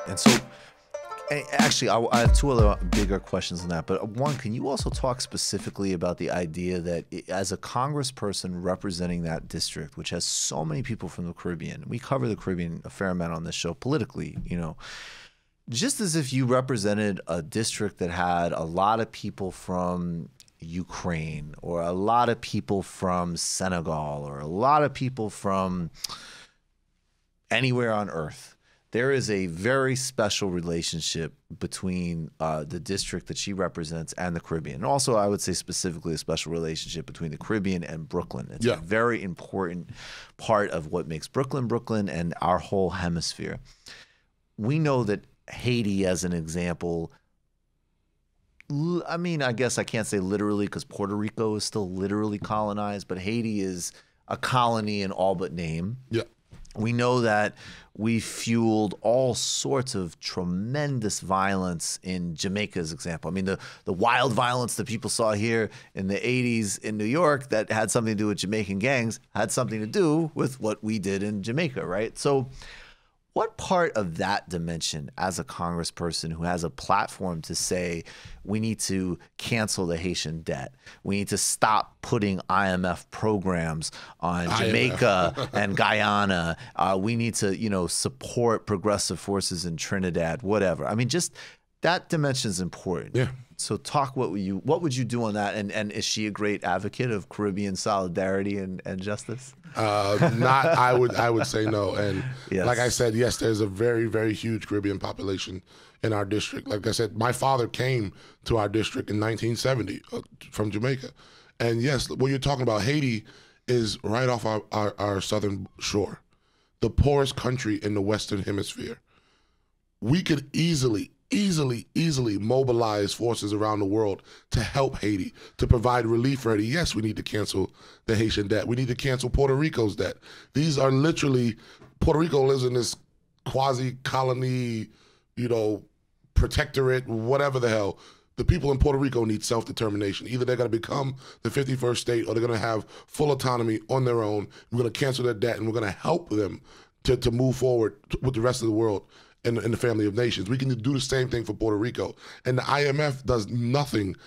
And so, actually, I have two other bigger questions on that. But one, can you also talk specifically about the idea that as a congressperson representing that district, which has so many people from the Caribbean, we cover the Caribbean a fair amount on this show politically, you know, just as if you represented a district that had a lot of people from Ukraine or a lot of people from Senegal or a lot of people from anywhere on earth. There is a very special relationship between the district that she represents and the Caribbean. And also, I would say specifically a special relationship between the Caribbean and Brooklyn. It's a very important part of what makes Brooklyn, Brooklyn, and our whole hemisphere. We know that Haiti, as an example, I mean, I guess I can't say literally because Puerto Rico is still literally colonized, but Haiti is a colony in all but name. Yeah. We know that we fueled all sorts of tremendous violence in Jamaica's example. I mean, the wild violence that people saw here in the 80s in New York that had something to do with Jamaican gangs had something to do with what we did in Jamaica, right? So what part of that dimension as a congressperson who has a platform to say we need to cancel the Haitian debt, we need to stop putting IMF programs on Jamaica and Guyana, we need to, you know, support progressive forces in Trinidad, whatever. I mean, just that dimension is important. Yeah. So talk, what would you do on that? And is she a great advocate of Caribbean solidarity and justice? I would say no. And like I said, yes, there's a very, very huge Caribbean population in our district. Like I said, my father came to our district in 1970 from Jamaica. And yes, what you're talking about, Haiti is right off our southern shore, the poorest country in the Western Hemisphere. We could easily mobilize forces around the world to help Haiti, to provide relief for Haiti. Yes, we need to cancel the Haitian debt. We need to cancel Puerto Rico's debt. These are literally, Puerto Rico lives in this quasi-colony, you know, protectorate, whatever the hell. The people in Puerto Rico need self-determination. Either they're going to become the 51st state or they're going to have full autonomy on their own. We're going to cancel their debt and we're going to help them to move forward with the rest of the world. In the family of nations. We can do the same thing for Puerto Rico. And the IMF does nothing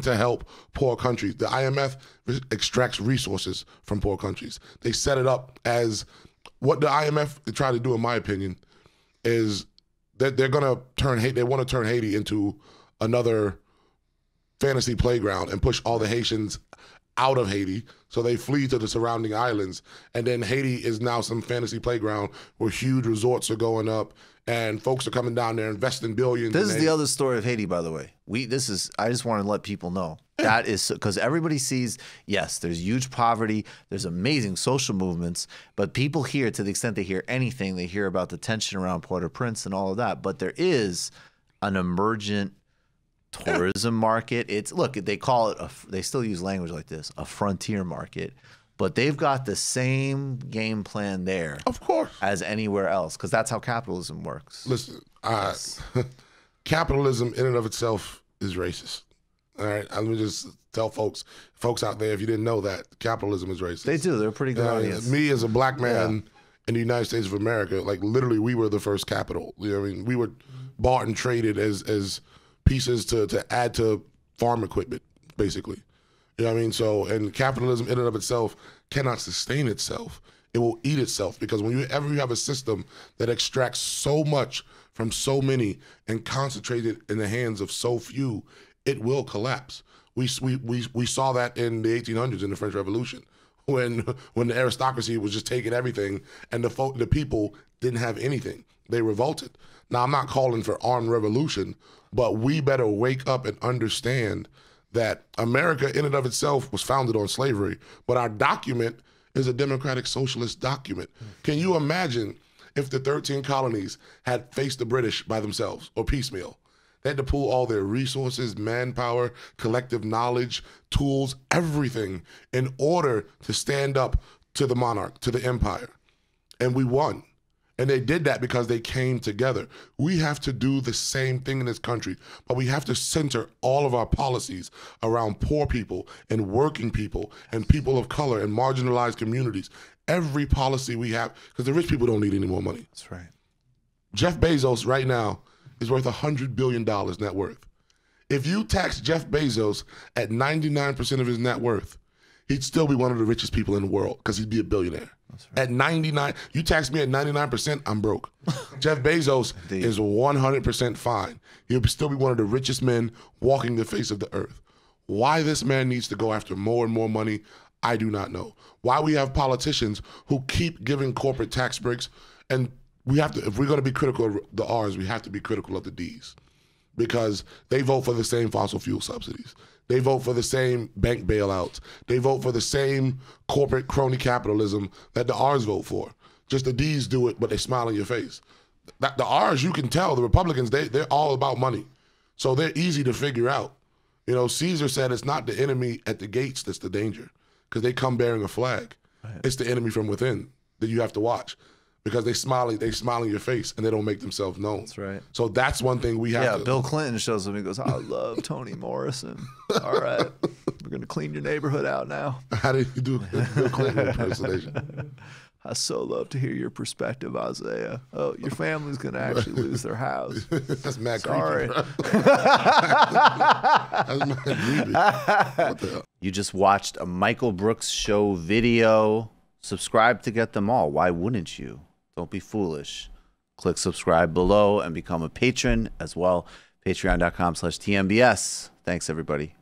to help poor countries. The IMF extracts resources from poor countries. They set it up as, what the IMF try to do, in my opinion, is that they want to turn Haiti into another fantasy playground and push all the Haitians out of Haiti, so they flee to the surrounding islands. And then Haiti is now some fantasy playground where huge resorts are going up and folks are coming down there investing billions. This is the other story of Haiti, by the way. I just want to let people know. That is because everybody sees, yes, there's huge poverty, there's amazing social movements, but people here, to the extent they hear anything, they hear about the tension around Port-au-Prince and all of that. But there is an emergent tourism market. Look, they call it they still use language like this, a frontier market, but they've got the same game plan there, of course, as anywhere else, because that's how capitalism works. Listen, capitalism in and of itself is racist. All right, I'm gonna just tell folks out there, if you didn't know that, capitalism is racist. They do. They're a pretty good audience. Me as a black man in the United States of America, like literally, we were the first capital. You know what I mean? We were bought and traded as pieces to add to farm equipment, basically. You know what I mean? So, and capitalism in and of itself cannot sustain itself. It will eat itself, because whenever you have a system that extracts so much from so many and concentrates it in the hands of so few, it will collapse. We saw that in the 1800s in the French Revolution, when the aristocracy was just taking everything and the people didn't have anything. They revolted. Now, I'm not calling for armed revolution, but we better wake up and understand that America in and of itself was founded on slavery, but our document is a democratic socialist document. Can you imagine if the 13 colonies had faced the British by themselves or piecemeal? They had to pool all their resources, manpower, collective knowledge, tools, everything in order to stand up to the monarch, to the empire. And we won. And they did that because they came together. We have to do the same thing in this country, but we have to center all of our policies around poor people and working people and people of color and marginalized communities. Every policy we have, because the rich people don't need any more money. That's right. Jeff Bezos right now is worth $100 billion net worth. If you tax Jeff Bezos at 99% of his net worth, he'd still be one of the richest people in the world because he'd be a billionaire. That's right. At 99, you tax me at 99%, I'm broke. Jeff Bezos is 100% fine. He'll still be one of the richest men walking the face of the earth. Why this man needs to go after more and more money, I do not know. Why we have politicians who keep giving corporate tax breaks, and we have to, if we're going to be critical of the R's, we have to be critical of the D's, because they vote for the same fossil fuel subsidies. They vote for the same bank bailouts. They vote for the same corporate crony capitalism that the R's vote for. Just the D's do it, but they smile in your face. The R's, you can tell, the Republicans, they're all about money. So they're easy to figure out. You know, Caesar said it's not the enemy at the gates that's the danger, because they come bearing a flag. Right. It's the enemy from within that you have to watch, because they smile in your face and they don't make themselves known. That's right. So that's one thing we have to. Yeah, Bill Clinton shows up and goes, I love Toni Morrison. All right, we're going to clean your neighborhood out now. How did you do Bill Clinton impersonation? I so love to hear your perspective, Isiah. Oh, your family's going to actually lose their house. That's mad Sorry. creepy, bro. That's mad creepy. What the hell? You just watched a Michael Brooks show video. Subscribe to get them all. Why wouldn't you? Don't be foolish. Click subscribe below and become a patron as well. Patreon.com/TMBS. Thanks, everybody.